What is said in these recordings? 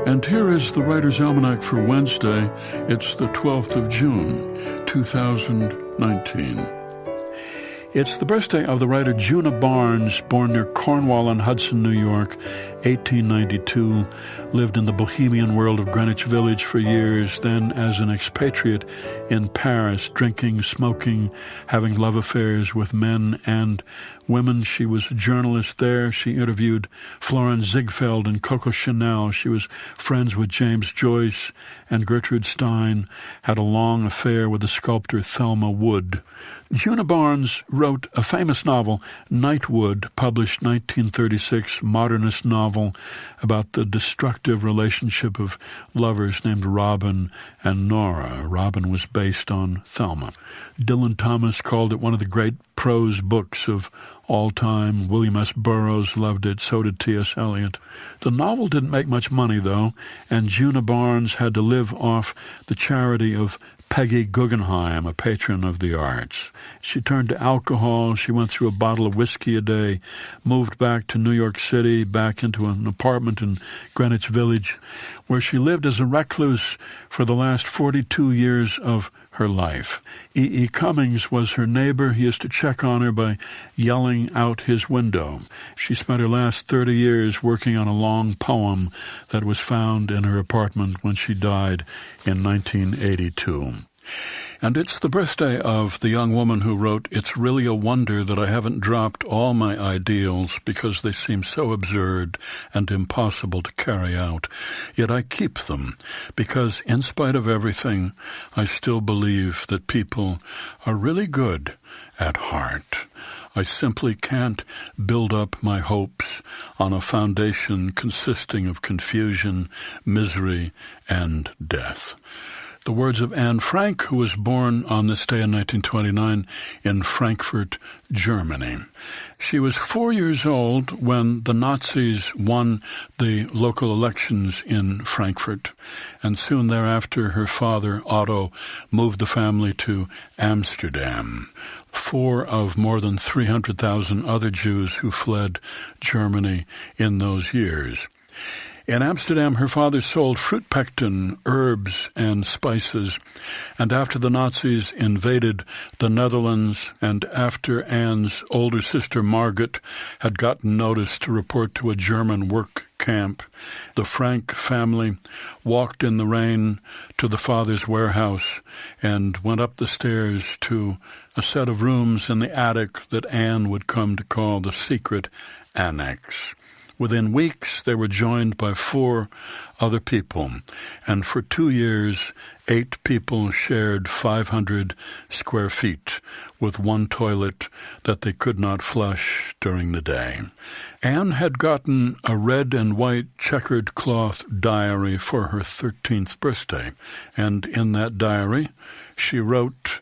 And here is the Writer's Almanac for Wednesday. It's the 12th of June, 2019. It's the birthday of the writer Juna Barnes, born near Cornwall-on-Hudson, New York, 1892, lived in the bohemian world of Greenwich Village for years, then as an expatriate in Paris, drinking, smoking, having love affairs with men and women. She was a journalist there. She interviewed Florence Ziegfeld and Coco Chanel. She was friends with James Joyce and Gertrude Stein, had a long affair with the sculptor Thelma Wood. Juna Barnes wrote a famous novel, Nightwood, published 1936, modernist novel about the destructive relationship of lovers named Robin and Nora. Robin was based on Thelma. Dylan Thomas called it one of the great prose books of all time. William S. Burroughs loved it. So did T.S. Eliot. The novel didn't make much money, though, and Juna Barnes had to live off the charity of Peggy Guggenheim, a patron of the arts. She turned to alcohol. She went through a bottle of whiskey a day, moved back to New York City, back into an apartment in Greenwich Village, where she lived as a recluse for the last 42 years of her life. E. Cummings was her neighbor. He used to check on her by yelling out his window. She spent her last 30 years working on a long poem that was found in her apartment when she died in 1982. And it's the birthday of the young woman who wrote, "It's really a wonder that I haven't dropped all my ideals because they seem so absurd and impossible to carry out. Yet I keep them because, in spite of everything, I still believe that people are really good at heart. I simply can't build up my hopes on a foundation consisting of confusion, misery, and death." The words of Anne Frank, who was born on this day in 1929 in Frankfurt, Germany. She was 4 years old when the Nazis won the local elections in Frankfurt, and soon thereafter her father, Otto, moved the family to Amsterdam. 4 of more than 300,000 other Jews who fled Germany in those years. In Amsterdam, her father sold fruit pectin, herbs, and spices, and after the Nazis invaded the Netherlands and after Anne's older sister Margaret had gotten notice to report to a German work camp, the Frank family walked in the rain to the father's warehouse and went up the stairs to a set of rooms in the attic that Anne would come to call the secret annex. Within weeks, they were joined by 4 other people, and for 2 years, 8 people shared 500 square feet with one toilet that they could not flush during the day. Anne had gotten a red and white checkered cloth diary for her 13th birthday, and in that diary, she wrote,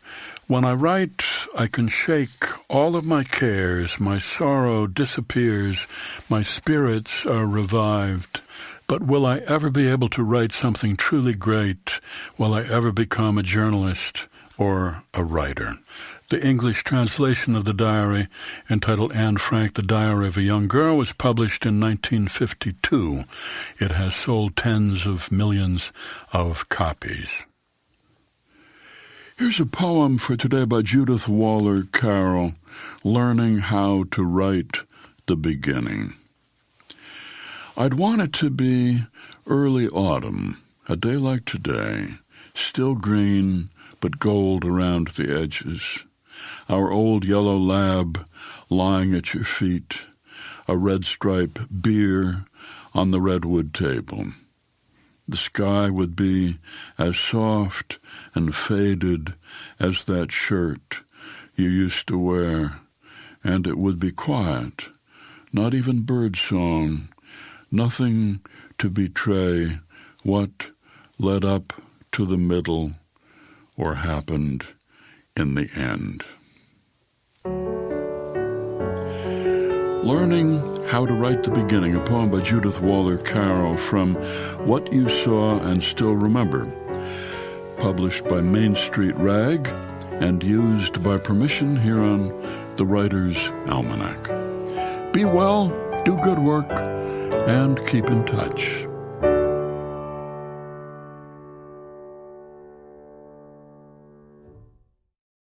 "When I write, I can shake all of my cares, my sorrow disappears, my spirits are revived. But will I ever be able to write something truly great? Will I ever become a journalist or a writer?" The English translation of the diary, entitled Anne Frank, The Diary of a Young Girl, was published in 1952. It has sold tens of millions of copies. Here's a poem for today by Judith Waller Carroll, Learning How to Write the Beginning. I'd want it to be early autumn, a day like today, still green but gold around the edges. Our old yellow lab lying at your feet, a red stripe beer on the redwood table. The sky would be as soft and faded as that shirt you used to wear, and it would be quiet, not even birdsong, nothing to betray what led up to the middle or happened in the end. Learning How to Write the Beginning, a poem by Judith Waller Carroll from What You Saw and Still Remember, published by Main Street Rag and used by permission here on the Writer's Almanac. Be well, do good work, and keep in touch.